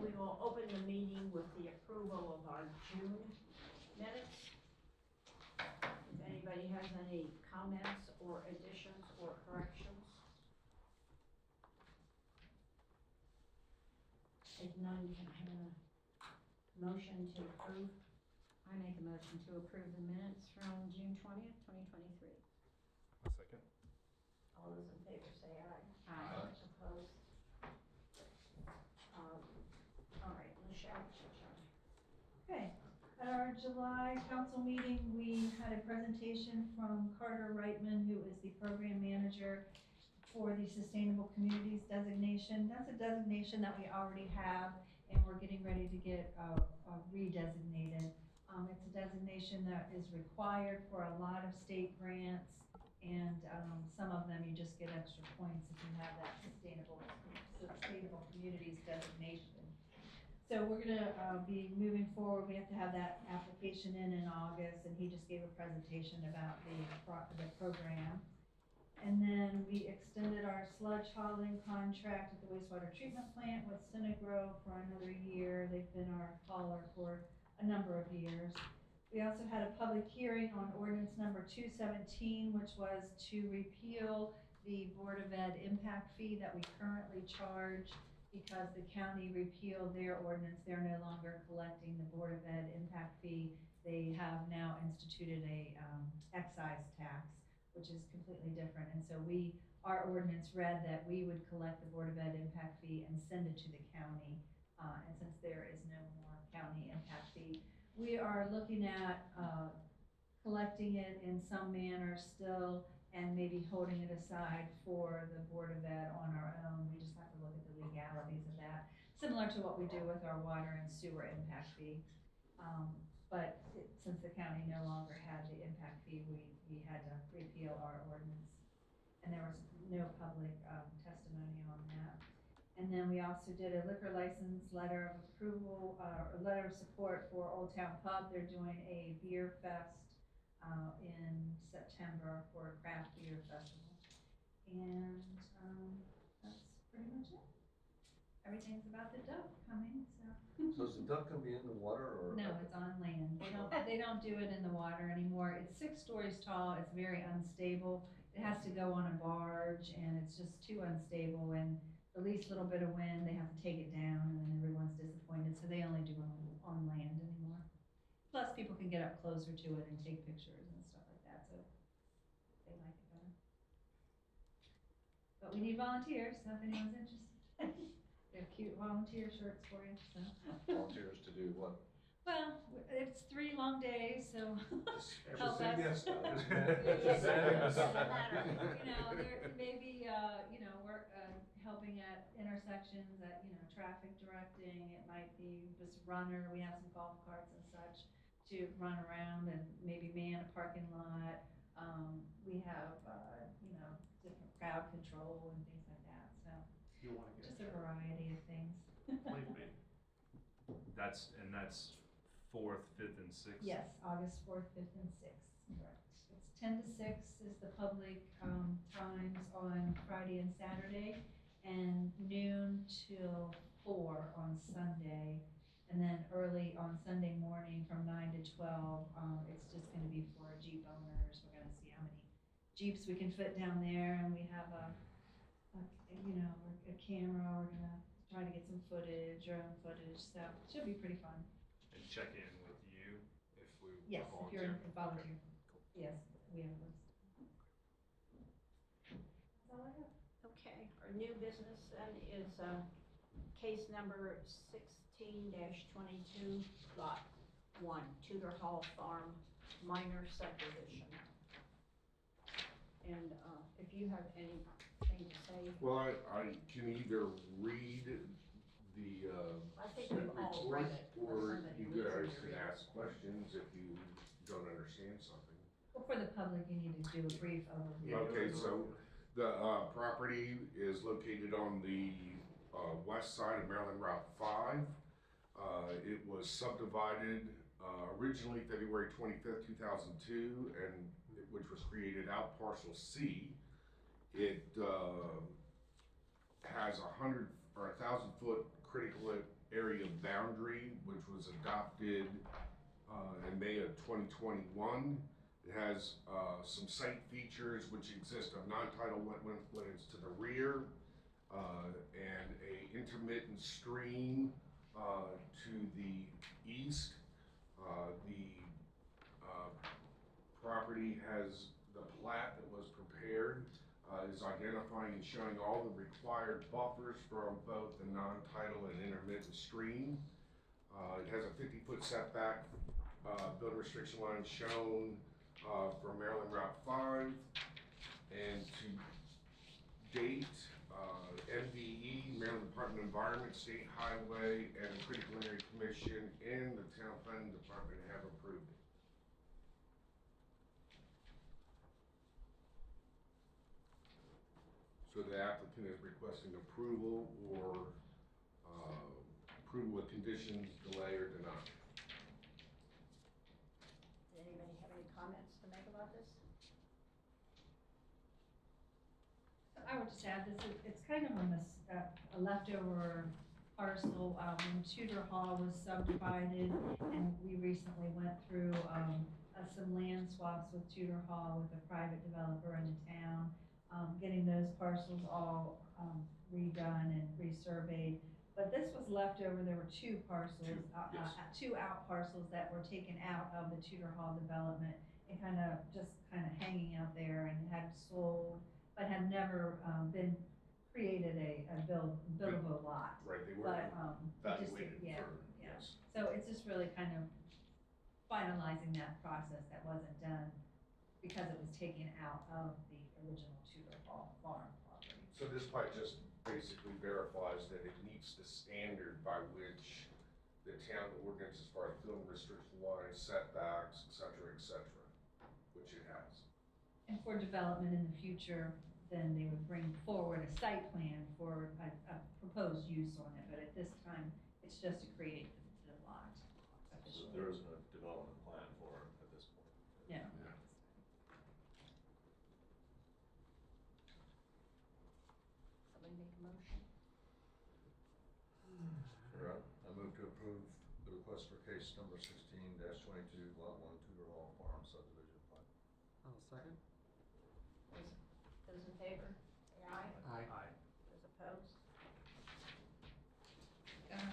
we will open the meeting with the approval of our June minutes. If anybody has any comments or additions or corrections. If none, can I have a motion to approve? I make a motion to approve the minutes from June 20th, 2023. A second. All those in favor say aye. Aye. Opposed? All right, Michelle. Okay, at our July council meeting, we had a presentation from Carter Reitman, who is the program manager for the Sustainable Communities designation. That's a designation that we already have, and we're getting ready to get redesignated. It's a designation that is required for a lot of state grants, and some of them you just get extra points if you have that Sustainable Communities designation. So we're gonna be moving forward. We have to have that application in August, and he just gave a presentation about the program. And then we extended our sludge hauling contract at the wastewater treatment plant with Synagro for another year. They've been our hauler for a number of years. We also had a public hearing on ordinance number 217, which was to repeal the Board of Ed impact fee that we currently charge because the county repealed their ordinance. They're no longer collecting the Board of Ed impact fee. They have now instituted a excise tax, which is completely different. And so our ordinance read that we would collect the Board of Ed impact fee and send it to the county. And since there is no more county impact fee, we are looking at collecting it in some manner still and maybe holding it aside for the Board of Ed on our own. We just have to look at the legalities of that, similar to what we do with our water and sewer impact fee. But since the county no longer had the impact fee, we had to repeal our ordinance. And there was no public testimony on that. And then we also did a liquor license letter of approval, a letter of support for Old Town Pub. They're doing a beer fest in September for a craft beer festival. And that's pretty much it. Everything's about the duck coming, so. So is the duck gonna be in the water or? No, it's on land. They don't do it in the water anymore. It's 6 stories tall. It's very unstable. It has to go on a barge, and it's just too unstable. And the least little bit of wind, they have to take it down, and then everyone's disappointed. So they only do it on land anymore. Plus, people can get up closer to it and take pictures and stuff like that. So they like it better. But we need volunteers, so if anyone's interested. We have cute volunteer shirts for you, so. Volunteers to do what? Well, it's 3 long days, so help us. Yes, You know, there may be, work, helping at intersections, traffic directing. It might be just runner. We have some golf carts and such to run around and maybe man a parking lot. We have, different crowd control and things like that, so. You want to get Just a variety of things. believe me. That's 4th, 5th, and 6th. Yes, August 4th, 5th, and 6th, correct. It's 10 to 6 is the public times on Friday and Saturday, and noon till 4 on Sunday. And then early on Sunday morning from 9 to 12, it's just going to be for Jeep owners. We're going to see how many Jeeps we can fit down there, and we have a camera. We're going to try to get some footage, drone footage, so it should be pretty fun. And check in with you if we Yes, if you're a volunteer. Okay, cool. Yes, we have a list. That's all I have. Okay, our new business then is case number 16-22, lot 1, Tudor Hall Farm, minor subdivision. And if you have anything to say. Well, I can either read the I think we've all report, read it. or Somebody you needs guys to can read it. ask questions if you don't understand something. Well, for the public, you need to do a brief overview. Yeah. Okay, so the property is located on the west side of Maryland Route 5. It was subdivided originally February 25th, 2002, and which was created out parcel C. It has 1,000 foot critical area boundary, which was adopted in May of 2021. It has some site features which exist of non-tidal wetlands to the rear, and a intermittent stream to the east. The property has the plat that was prepared, is identifying and showing all the required buffers from both the non-tidal and intermittent stream. It has a 50-foot setback, building restriction line shown for Maryland Route 5. And to date, MDE, Maryland Department of Environment, State Highway, and the Critical Area Commission and the Town Planning Department have approved it. So the applicant is requesting approval or approval with conditions, delay, or deny. Does anybody have any comments to make about this? I would just add, it's kind of a leftover parcel, when Tudor Hall was subdivided, and we recently went through, some land swaps with Tudor Hall with a private developer in the town, getting those parcels all, redone and resurveyed. But this was left over, there were two parcels, Yes. two out parcels that were taken out of the Tudor Hall development and kind of hanging out there and had sold, but had never, been created a buildable lot. Right, they were But, just, evaluated yeah, for, yeah. yes. So it's just really kind of finalizing that process that wasn't done because it was taken out of the original Tudor Hall farm property. So this plat just basically verifies that it meets the standard by which the town ordinance as far as building restriction lines, setbacks, et cetera, which it has. And for development in the future, then they would bring forward a site plan for a proposed use on it, but at this time, it's just to create the lot. So there isn't a development plan for it at this point? Yeah. Somebody make a motion? Sure, I move to approve the request for case number 16-22, Lot 1, Tudor Hall Farm subdivision plat. I'll second. Those in favor, say aye. Aye. Those opposed?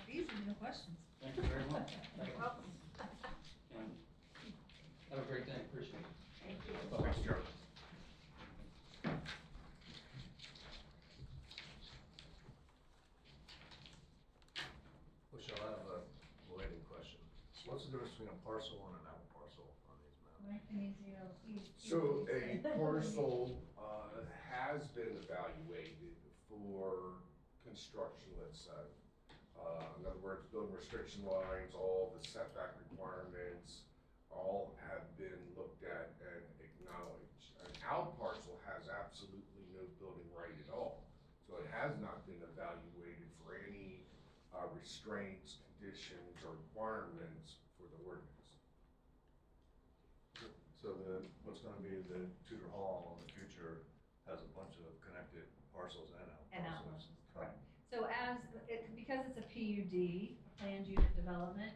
Easy, no questions. Thank you very much. You're welcome. And have a great day, appreciate it. Thank you. Thanks, Joe. Michelle, I have a related question. What's the difference between a parcel and an out parcel on these maps? Right, and easy, So a parcel has been evaluated for construction, let's say. In other words, building restriction lines, all the setback requirements, all have been looked at and acknowledged. An out parcel has absolutely no building right at all. So it has not been evaluated for any restraints, conditions, or requirements for the ordinance. So what's gonna be the Tudor Hall in the future has a bunch of connected parcels and out parcels. And out parcels, correct. So because it's a PUD, planned unit development,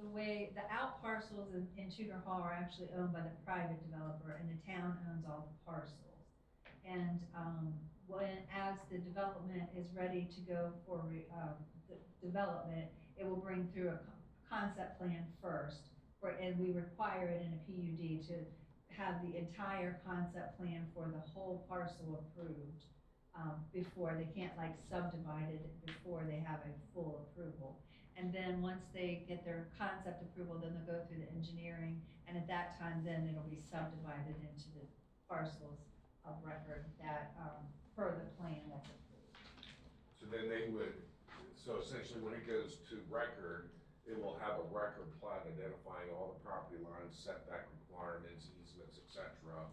the way, the out parcels in Tudor Hall are actually owned by the private developer, and the town owns all the parcels. And, as the development is ready to go for, the development, it will bring through a concept plan first, and we require it in a PUD to have the entire concept plan for the whole parcel approved, before, they can't like subdivide it before they have a full approval. And then once they get their concept approval, then they'll go through the engineering, and at that time, then it'll be subdivided into the parcels of record that, per the plan that's approved. So then they would, so essentially when it goes to record, it will have a record plat identifying all the property lines, setback requirements, easements, et cetera.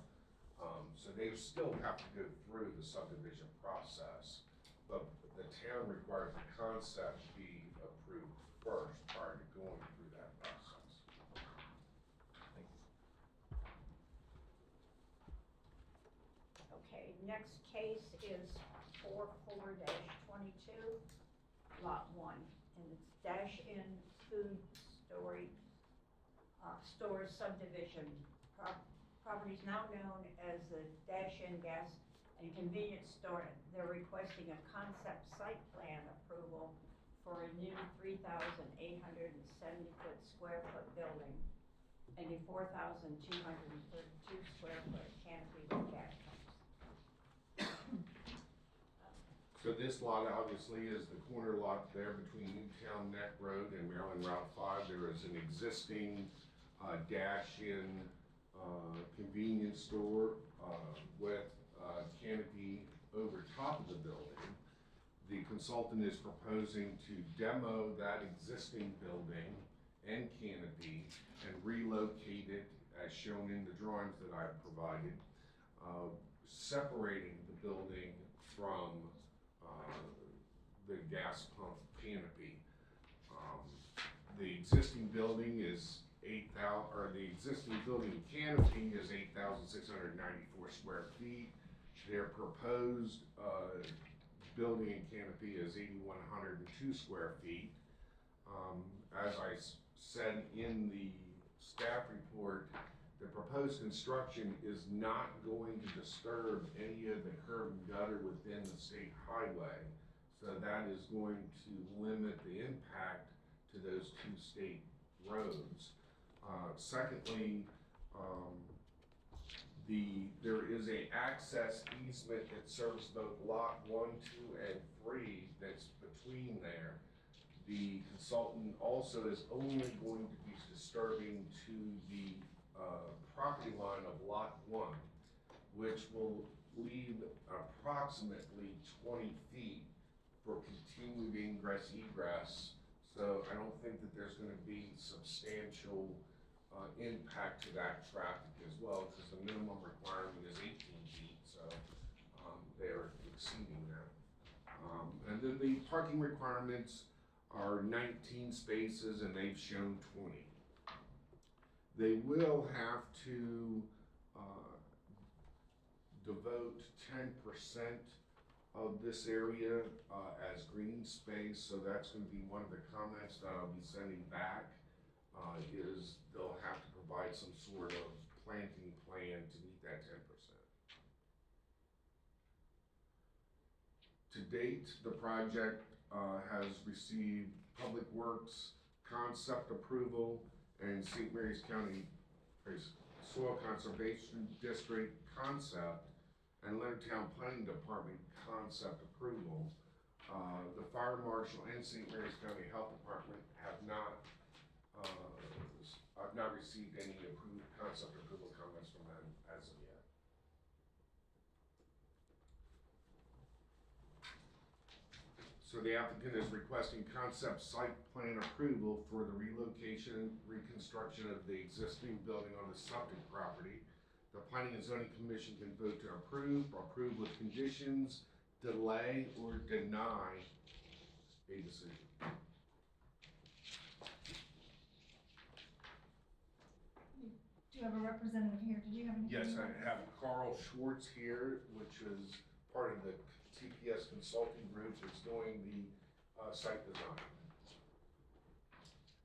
So they still have to go through the subdivision process, but the town requires the concept be approved first prior to going through that process. Thank you. Okay, next case is 44-22, Lot 1 in it's Dash Inn Food Stores subdivision. Property is now known as the Dash Inn Gas and Convenience Store. They're requesting a concept site plan approval for a new 3,870 square foot building and a 4,232 square foot canopy with gas pumps. So this lot obviously is the corner lot there between Newtown Neck Road and Maryland Route 5. There is an existing Dash-In convenience store with canopy over top of the building. The consultant is proposing to demo that existing building and canopy and relocate it as shown in the drawings that I've provided, separating the building from the gas pump canopy. The existing building is the existing building canopy is 8,694 square feet. Their proposed building and canopy is 8,102 square feet. As I said in the staff report, the proposed construction is not going to disturb any of the curb and gutter within the state highway. So that is going to limit the impact to those two state roads. Secondly, there is a access easement that serves both lot 1, 2, and 3 that's between there. The consultant also is only going to be disturbing to the property line of lot 1, which will leave approximately 20 feet for continued ingress egress. So I don't think that there's going to be substantial impact to that traffic as well, because the minimum requirement is 18 feet, so they're exceeding that. And then the parking requirements are 19 spaces and they've shown 20. They will have to devote 10% of this area as green space, so that's going to be one of the comments that I'll be sending back, is they'll have to provide some sort of planting plan to meet that 10%. To date, the project has received Public Works concept approval and St. Mary's County Soil Conservation District concept and Leonardtown Planning Department concept approval. The Fire Marshal and St. Mary's County Health Department have not, I've not received any concept approval comments from them as of yet. So the applicant is requesting concept site plan approval for the relocation, reconstruction of the existing building on the subject property. The Planning and Zoning Commission can vote to approve with conditions, delay, or deny a decision. Do you have a representative here? Did you have anything? Yes, I have Carl Schwartz here, which is part of the TPS Consulting Group that's doing the site design.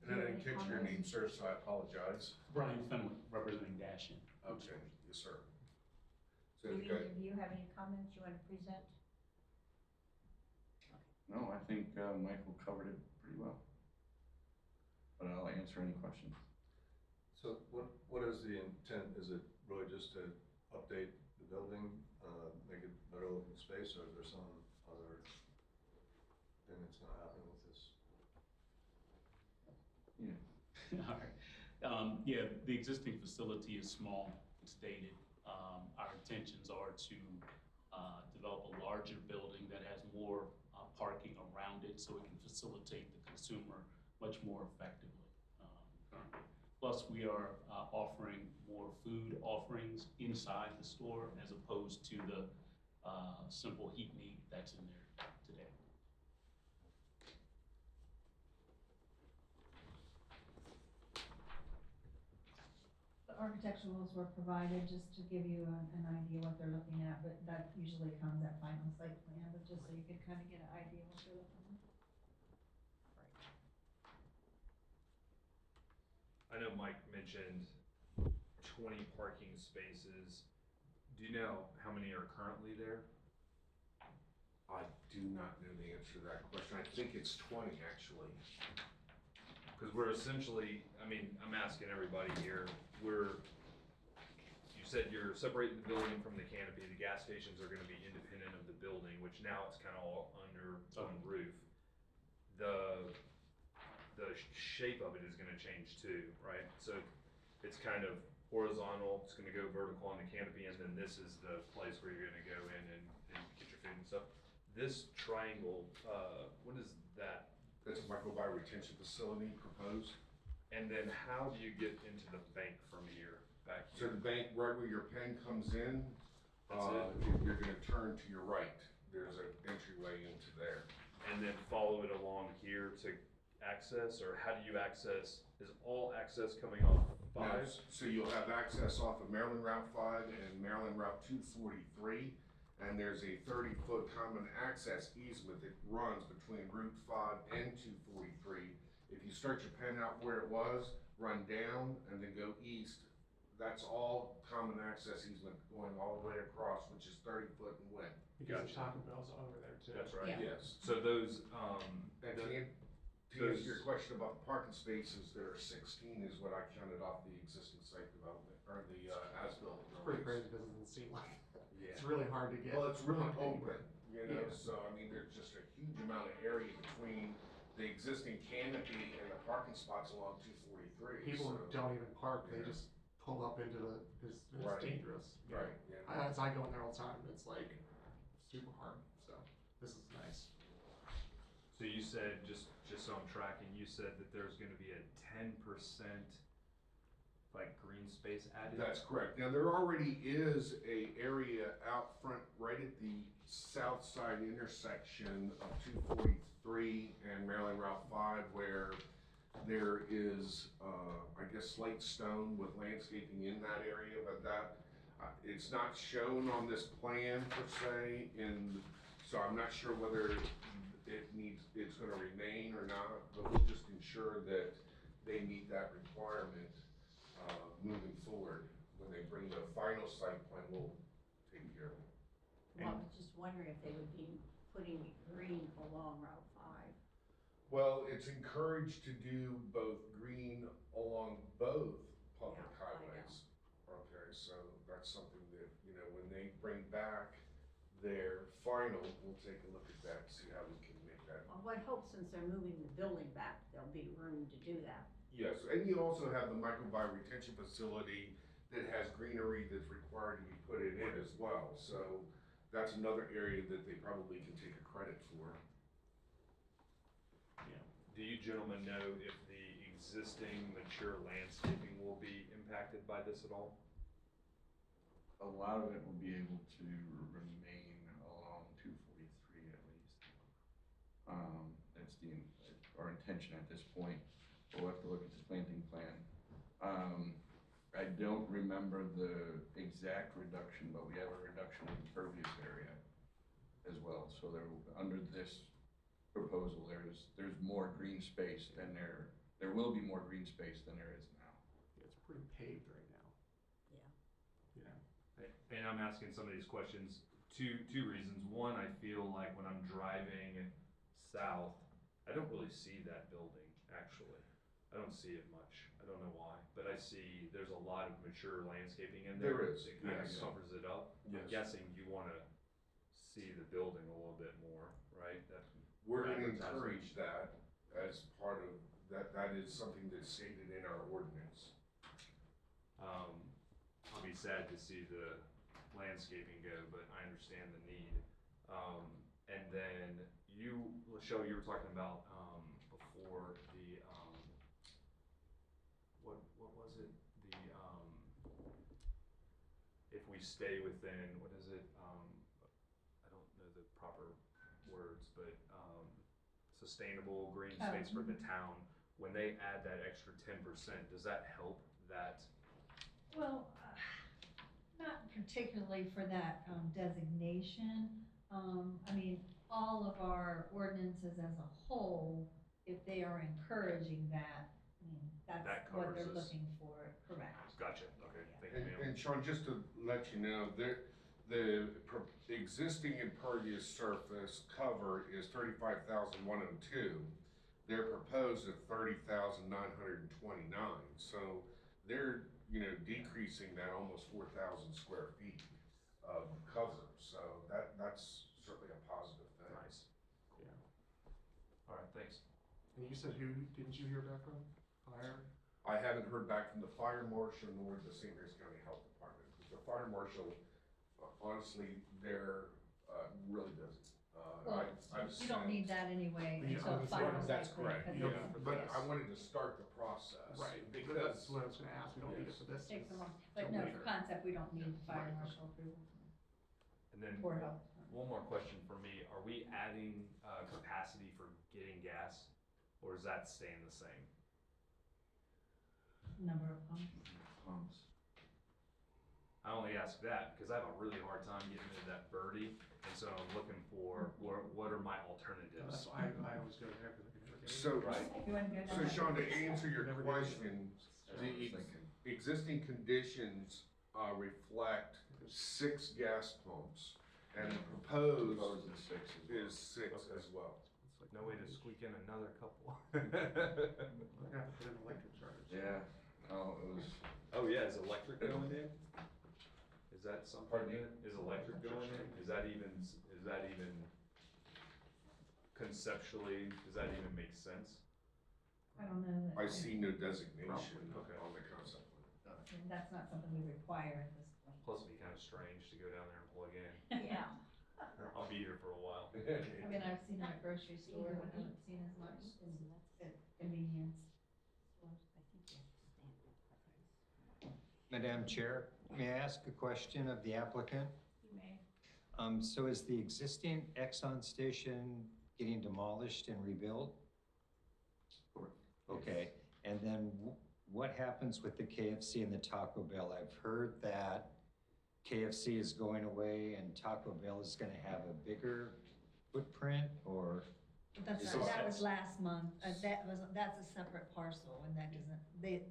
And I didn't catch your name, sir, so I apologize. Brian Fenwick, representing Dash-In. Okay, yes, sir. So Do you've either got, of you have any comments you want to present? No, I think Michael covered it pretty well. But I'll answer any questions. So what is the intent? Is it really just to update the building, make it better looking space, or is there some other thing that's gonna happen with this? Yeah. All right. Yeah, the existing facility is small, it's dated. Our intentions are to develop a larger building that has more parking around it so it can facilitate the consumer much more effectively currently. Plus, we are offering more food offerings inside the store as opposed to the simple heat meat that's in there today. The architecturals were provided just to give you an idea what they're looking at, but that usually comes at final site plan, but just so you could kind of get an idea what they're looking at. know Mike mentioned 20 parking spaces. Do you know how many are currently there? I do not know the answer to that question. I think it's 20, actually. Because we're essentially, I mean, I'm asking everybody here, you said you're separating the building from the canopy. The gas stations are gonna be independent of the building, which now it's kind of all under one roof. The shape of it is gonna change too, right? So it's kind of horizontal, it's gonna go vertical on the canopy, and then this is the place where you're gonna go in and get your food and stuff. This triangle, what is that? That's a microbiome retention facility proposed. And then how do you get into the bank from here, back So here? the bank, right where your pen comes in, That's you're gonna turn to your right. There's an entryway into there. And then follow it along here to access, or how do you access, is all access coming off Now, 5? so you'll have access off of Maryland Route 5 and Maryland Route 243, and there's a 30-foot common access easement that runs between Route 5 and 243. If you start your pen out where it was, run down, and then go east, that's all common access easement going all the way across, which is 30 foot in width. Because Gotcha. the Taco Bell's over there too. That's right. Yeah. Yes. So those, And to those- answer your question about the parking spaces, there are 16 is what I counted off the existing site development, or the as-built. It's pretty crazy because it doesn't seem like, yeah. it's really hard to get. Well, it's really parking. open, you know, Yeah. so I mean, there's just a huge amount of area between the existing canopy and the parking spots along 243. People so- don't even park, they Yeah. just pull up into it's Right. dangerous. you know. Right, yeah. I go in there all the time, and it's like super hard, so this is nice. So you said, just so I'm tracking, you said that there's gonna be a 10% like green space added? That's correct. Now, there already is a area out front, right at the south side intersection of 243 and Maryland Route 5, where there is, I guess, slate stone with landscaping in that area, but that, it's not shown on this plan per se, so I'm not sure whether it's gonna remain or not, but we'll just ensure that they meet that requirement moving forward. When they bring the final site plan, we'll take care of it. Well, I was just wondering if they would be putting green along Route 5. Well, it's encouraged to do both green along both public Yeah, I know. highways. Okay, so that's something that, you know, when they bring back their final, we'll take a look at that, see how we can make that. Well, what hope, since they're moving the building back, there'll be room to do that. Yes, and you also have the microbiome retention facility that has greenery that's required to be put in it as well. So that's another area that they probably can take a credit for. Do you gentlemen know if the existing mature landscaping will be impacted by this at all? A lot of it will be able to remain along 243 at least. That's our intention at this point. We'll have to look at this planting plan. I don't remember the exact reduction, but we have a reduction in impervious area as well. So there, under this proposal, there's more green space than there will be more green space than there is now. It's pretty paved right now. Yeah. You know, And I'm asking some of these questions, two reasons. One, I feel like when I'm driving south, I don't really see that building, actually. I don't see it much. I don't know why, but I see there's a lot of mature landscaping in there. There is, It kind of yes. covers it up. I'm Yes. guessing you wanna see the building a little bit more, right? We're gonna Advertising. encourage that as part of, that is something that's stated in our ordinance. I'll be sad to see the landscaping go, but I understand the need. And then Lachelle, you were talking about, before the, what was it? If we stay within, what is it? I don't know the proper words, but, sustainable green space for the town. When they add that extra 10%, does that help that? Well, not particularly for that designation. I mean, all of our ordinances as a whole, if they are encouraging that, I mean, That's That what covers they're this. looking for, correct. Gotcha, okay, thank you, ma'am. And Sean, just to let you know, the existing impervious surface cover is 35,102. They're proposed at 30,929, so they're, decreasing that almost 4,000 square feet of cover, so that's certainly a positive thing. Nice. Yeah. All right, thanks. And you said who didn't you hear back from? Fire? I haven't heard back from the fire marshal nor the St. Mary's County Health Department. The fire marshal, honestly, they're really busy. Well, I've you don't sent- need that anyway Yeah, until that's final right. That's site plan, correct, 'cause You yeah, don't need it for but this. I wanted to start the process. Right, Because, that's what I was gonna ask, we don't need it for this. Takes a it's long, but till no, later. for concept, we don't need fire Right. marshal approval And then or health. one more question for me, are we adding, capacity for getting gas, or is that staying the same? Number of pumps. Pumps. I only ask that because I have a really hard time getting into that Birdie, and so I'm looking for, what are my Yeah, alternatives? that's why I always go there, because I can never get it. so, Right. You wanna go so down? Sean, to answer your Never did. question, That's what I was the thinking. existing conditions, reflect 6 gas pumps, and the proposed Proposed is 6 as well. is 6 Okay. as well. It's like, No way to squeak in another couple. We're gonna have to put in electric chargers. Yeah, no, it was, Oh, yeah, is electric going in? Is that something, Pardon me? is electric going in? Is that even conceptually, does that even make sense? I don't know that. I see no designation Okay. on the concept plan. That's not something we require at this point. Plus it'd be kind of strange to go down there and plug in. Yeah. I'll be here for a while. I mean, I've seen them at grocery store, but I haven't seen as much at convenience. Madam Chair, may I ask a question of the applicant? You may. So is the existing Exxon station getting demolished and rebuilt? Okay, and then what happens with the KFC and the Taco Bell? I've heard that KFC is going away and Taco Bell is gonna have a bigger footprint, or? That's, So- that was last month, that's a separate parcel, and that doesn't,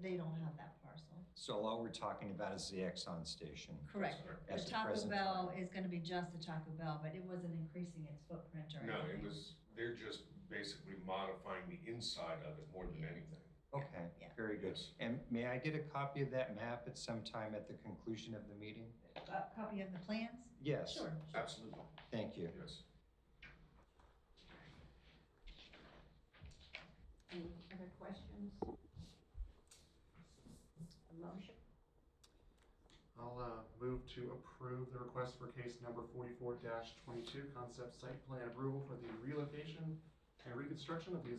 they don't have that parcel. So all we're talking about is the Exxon station? Correct. At The the Taco present Bell time. is gonna be just the Taco Bell, but it wasn't increasing its footprint or No, anything. they're just basically modifying the inside of it more than anything. Okay, Yeah. very good. Yes. And may I get a copy of that map at some time at the conclusion of the meeting? A copy of the plans? Yes. Sure. Absolutely, Thank you. yes. Any other questions? A motion? I'll move to approve the request for case number 44-22, concept site plan approval for the relocation and reconstruction of the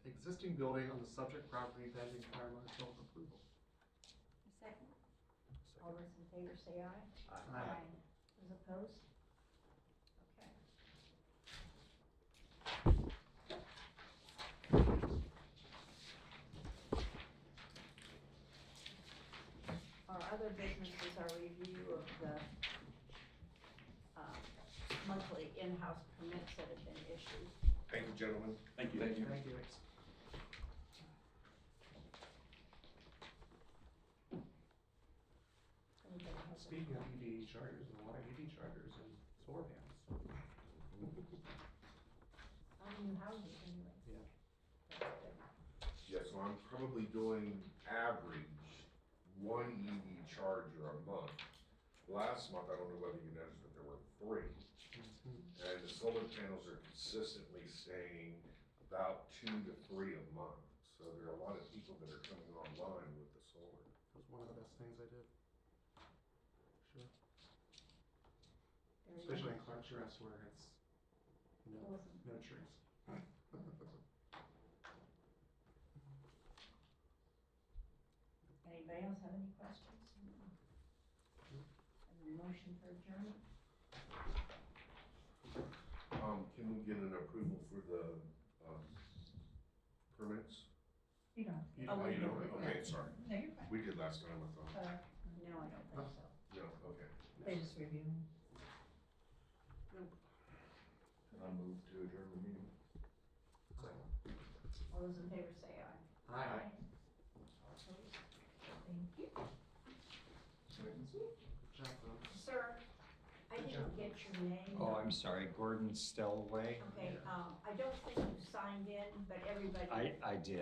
existing building on the subject property pending fire marshal approval. Second. All those in favor say aye. Aye. Those opposed? Okay. Our other business is our review of the, monthly in-house permits that have been issued. Thank you, gentlemen. Thank you. Thank you. Thank you. Anybody has any- Speaking of EV chargers, a lot of EV chargers and solar panels. On new houses anyway. Yeah. That's good. Yeah, so I'm probably doing average 1 EV charger a month. Last month, I don't know whether you noticed, but there were 3. And the solar panels are consistently staying about 2 to 3 a month. So there are a lot of people that are coming online with the solar. It was one of the best things I did. Sure. There you go. Especially in Clark's Rest where it's Awesome. no trees. Anybody else have any questions? Have a motion for adjournment? Can we get an approval for the, permits? You don't. You Oh, Oh, we you don't. don't, okay, sorry. No, you're fine. We did last time, I thought. No, I don't think so. No, okay. They just review them. I move to adjourn the meeting. All those in favor say aye. Aye. Good job, folks. Sir, I didn't get your name. Oh, I'm sorry, Gordon Stellway. Okay, I don't think you signed in, but everybody. I did.